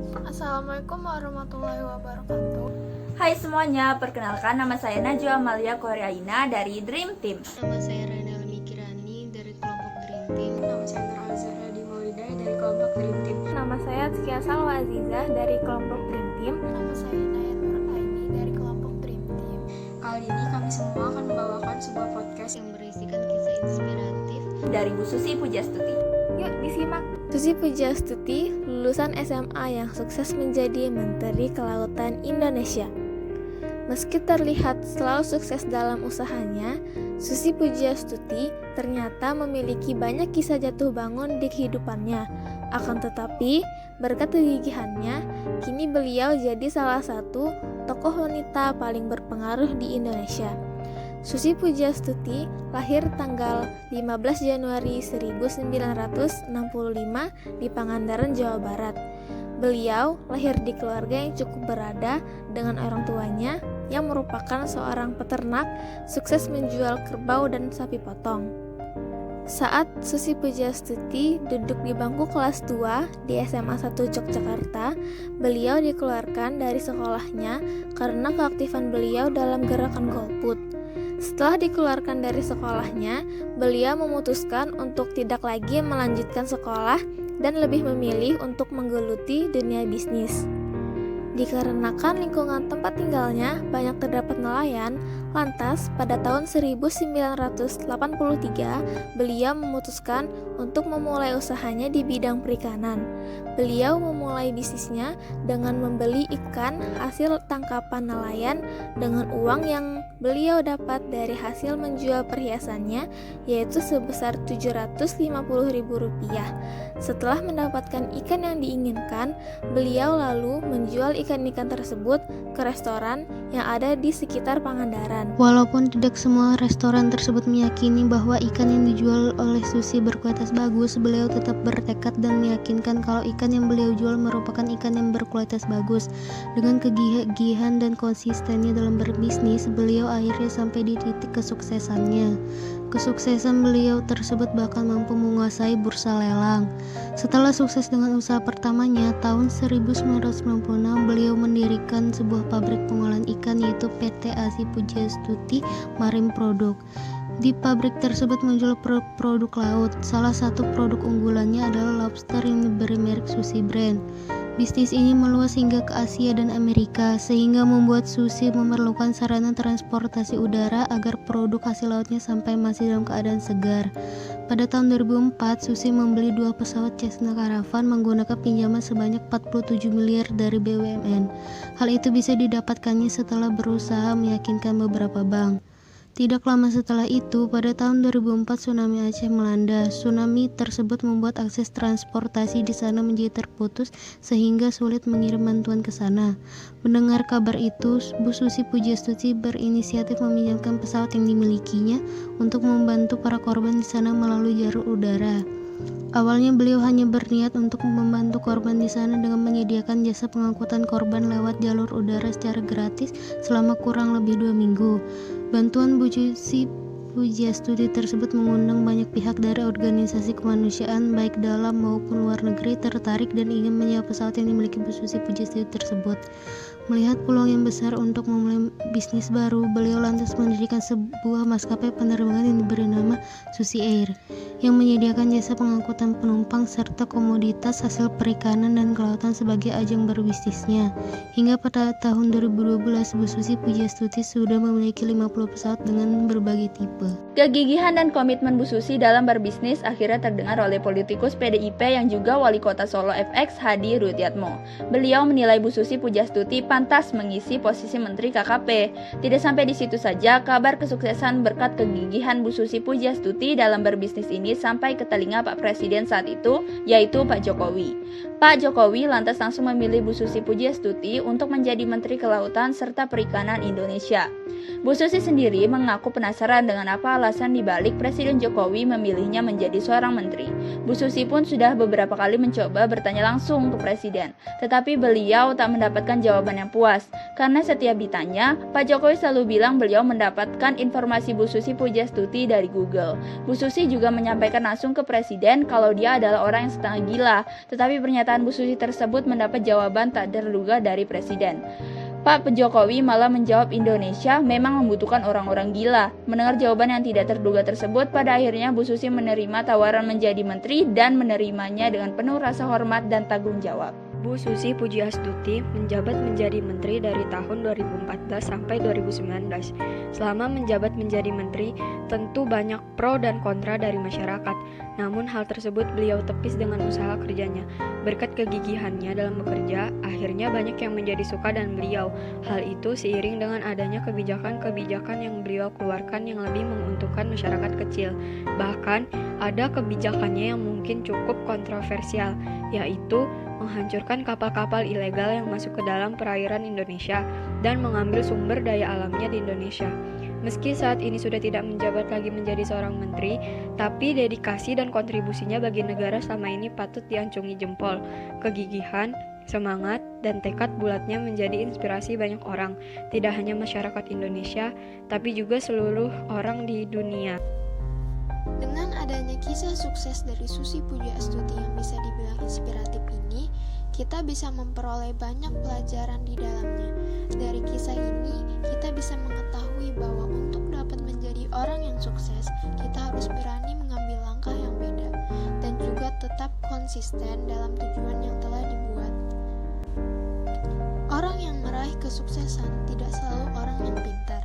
Assalamualaikum warahmatullahi wabarakatuh. Hai semuanya, perkenalkan nama saya Najwa Amalia Koreaina dari Dream Team. Nama saya Rana Mikirani dari kelompok Dream Team. Nama saya Nur Azhara Dimaulidah dari kelompok Dream Team. Nama saya Tzkia Salwa Azizah dari kelompok Dream Team. Nama saya Naya Nur Aini dari kelompok Dream Team. Kali ini kami semua akan membawakan sebuah podcast yang berisikan kisah inspiratif Dari Bu Susi Pujastuti. Yuk disimak. Susi Pujastuti, lulusan SMA yang sukses menjadi Menteri Kelautan Indonesia. Meski terlihat selalu sukses dalam usahanya, Susi Pujastuti ternyata memiliki banyak kisah jatuh bangun di kehidupannya. Akan tetapi, berkat kegigihannya, kini beliau jadi salah satu tokoh wanita paling berpengaruh di Indonesia. Susi Pujastuti lahir tanggal 15 Januari 1965 di Pangandaran, Jawa Barat. Beliau lahir di keluarga yang cukup berada dengan orang tuanya yang merupakan seorang peternak sukses menjual kerbau dan sapi potong. Saat Susi Pujastuti duduk di bangku kelas 2 di SMA 1 Yogyakarta, beliau dikeluarkan dari sekolahnya karena keaktifan beliau dalam gerakan golput. Setelah dikeluarkan dari sekolahnya, beliau memutuskan untuk tidak lagi melanjutkan sekolah dan lebih memilih untuk menggeluti dunia bisnis. Dikarenakan lingkungan tempat tinggalnya banyak terdapat nelayan, lantas pada tahun 1983 beliau memutuskan untuk memulai usahanya di bidang perikanan. Beliau memulai bisnisnya dengan membeli ikan hasil tangkapan nelayan dengan uang yang beliau dapat dari hasil menjual perhiasannya, yaitu sebesar Rp750.000. Setelah mendapatkan ikan yang diinginkan, beliau lalu menjual ikan-ikan tersebut ke restoran yang ada di sekitar Pangandaran. Walaupun tidak semua restoran tersebut meyakini bahwa ikan yang dijual oleh Susi berkualitas bagus, beliau tetap bertekad dan meyakinkan kalau ikan yang beliau jual merupakan ikan yang berkualitas bagus. Dengan kegigihan dan konsistennya dalam berbisnis, beliau akhirnya sampai di titik kesuksesannya. Kesuksesan beliau tersebut bahkan mampu menguasai bursa lelang. Setelah sukses dengan usaha pertamanya, tahun 1996 beliau mendirikan sebuah pabrik pengolahan ikan yaitu PT ASI Pujastuti Marine Product. Di pabrik tersebut menjual produk laut. Salah satu produk unggulannya adalah lobster yang diberi merek Susi Brand. Bisnis ini meluas hingga ke Asia dan Amerika, sehingga membuat Susi memerlukan sarana transportasi udara agar produk hasil lautnya sampai masih dalam keadaan segar. Pada tahun 2004, Susi membeli 2 pesawat Cessna Caravan menggunakan pinjaman sebanyak 47 miliar dari BUMN. Hal itu bisa didapatkannya setelah berusaha meyakinkan beberapa bank. Tidak lama setelah itu, pada tahun 2004 tsunami Aceh melanda. Tsunami tersebut membuat akses transportasi di sana menjadi terputus sehingga sulit mengirim bantuan ke sana. Mendengar kabar itu, Bu Susi Pujastuti berinisiatif meminjamkan pesawat yang dimilikinya untuk membantu para korban di sana melalui jalur udara. Awalnya beliau hanya berniat untuk membantu korban di sana dengan menyediakan jasa pengangkutan korban lewat jalur udara secara gratis selama kurang lebih 2 minggu. Bantuan Bu Susi Pujastuti tersebut mengundang banyak pihak dari organisasi kemanusiaan baik dalam maupun luar negeri tertarik dan ingin menyewa pesawat yang dimiliki Bu Susi Pujastuti tersebut. Melihat peluang yang besar untuk memulai bisnis baru, beliau lantas mendirikan sebuah maskapai penerbangan yang diberi nama Susi Air, yang menyediakan jasa pengangkutan penumpang serta komoditas hasil perikanan dan kelautan sebagai ajang berbisnisnya. Hingga pada tahun 2012, Bu Susi Pujastuti sudah memiliki 50 pesawat dengan berbagai tipe. Kegigihan dan komitmen Bu Susi dalam berbisnis akhirnya terdengar oleh politikus PDIP yang juga wali kota Solo FX Hadi Rudiatmo. Beliau menilai Bu Susi Pujastuti pantas mengisi posisi Menteri KKP. Tidak sampai di situ saja, kabar kesuksesan berkat kegigihan Bu Susi Pujastuti dalam berbisnis ini sampai ke telinga Pak Presiden saat itu, yaitu Pak Jokowi. Pak Jokowi lantas langsung memilih Bu Susi Pujastuti untuk menjadi Menteri Kelautan serta Perikanan Indonesia. Bu Susi sendiri mengaku penasaran dengan apa alasan dibalik Presiden Jokowi memilihnya menjadi seorang menteri. Bu Susi pun sudah beberapa kali mencoba bertanya langsung ke Presiden, tetapi beliau tak mendapatkan jawaban yang puas. Karena setiap ditanya, Pak Jokowi selalu bilang beliau mendapatkan informasi Bu Susi Pujastuti dari Google. Bu Susi juga menyampaikan langsung ke Presiden kalau dia adalah orang yang setengah gila, tetapi pernyataan Bu Susi tersebut mendapat jawaban tak terduga dari Presiden. Pak Jokowi malah menjawab Indonesia memang membutuhkan orang-orang gila. Mendengar jawaban yang tidak terduga tersebut, pada akhirnya Bu Susi menerima tawaran menjadi menteri dan menerimanya dengan penuh rasa hormat dan tanggung jawab. Bu Susi Pujiastuti menjabat menjadi menteri dari tahun 2014 sampai 2019. Selama menjabat menjadi menteri, tentu banyak pro dan kontra dari masyarakat. Namun hal tersebut beliau tepis dengan usaha kerjanya. Berkat kegigihannya dalam bekerja, akhirnya banyak yang menjadi suka dan beliau. Hal itu seiring dengan adanya kebijakan-kebijakan yang beliau keluarkan yang lebih menguntungkan masyarakat kecil. Bahkan ada kebijakannya yang mungkin cukup kontroversial, yaitu menghancurkan kapal-kapal ilegal yang masuk ke dalam perairan Indonesia dan mengambil sumber daya alamnya di Indonesia. Meski saat ini sudah tidak menjabat lagi menjadi seorang menteri, tapi dedikasi dan kontribusinya bagi negara selama ini patut diacungi jempol. Kegigihan, semangat, dan tekad bulatnya menjadi inspirasi banyak orang, tidak hanya masyarakat Indonesia, tapi juga seluruh orang di dunia. Dengan adanya kisah sukses dari Susi Pujiastuti yang bisa dibilang inspiratif ini, kita bisa memperoleh banyak pelajaran di dalamnya. Dari kisah ini, kita bisa mengetahui bahwa untuk dapat menjadi orang yang sukses, kita harus berani mengambil langkah yang beda dan juga tetap konsisten dalam tujuan yang telah dibuat. Orang yang meraih kesuksesan tidak selalu orang yang pintar,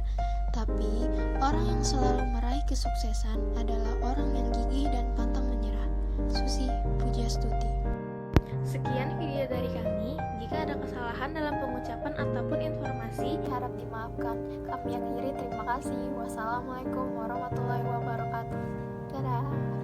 tapi orang yang selalu meraih kesuksesan adalah orang yang gigih dan pantang menyerah. Susi Pujiastuti. Sekian video dari kami. Jika ada kesalahan dalam pengucapan ataupun informasi, Harap dimaafkan. Kami akhiri, terima kasih. Wassalamualaikum warahmatullahi wabarakatuh. Dadah.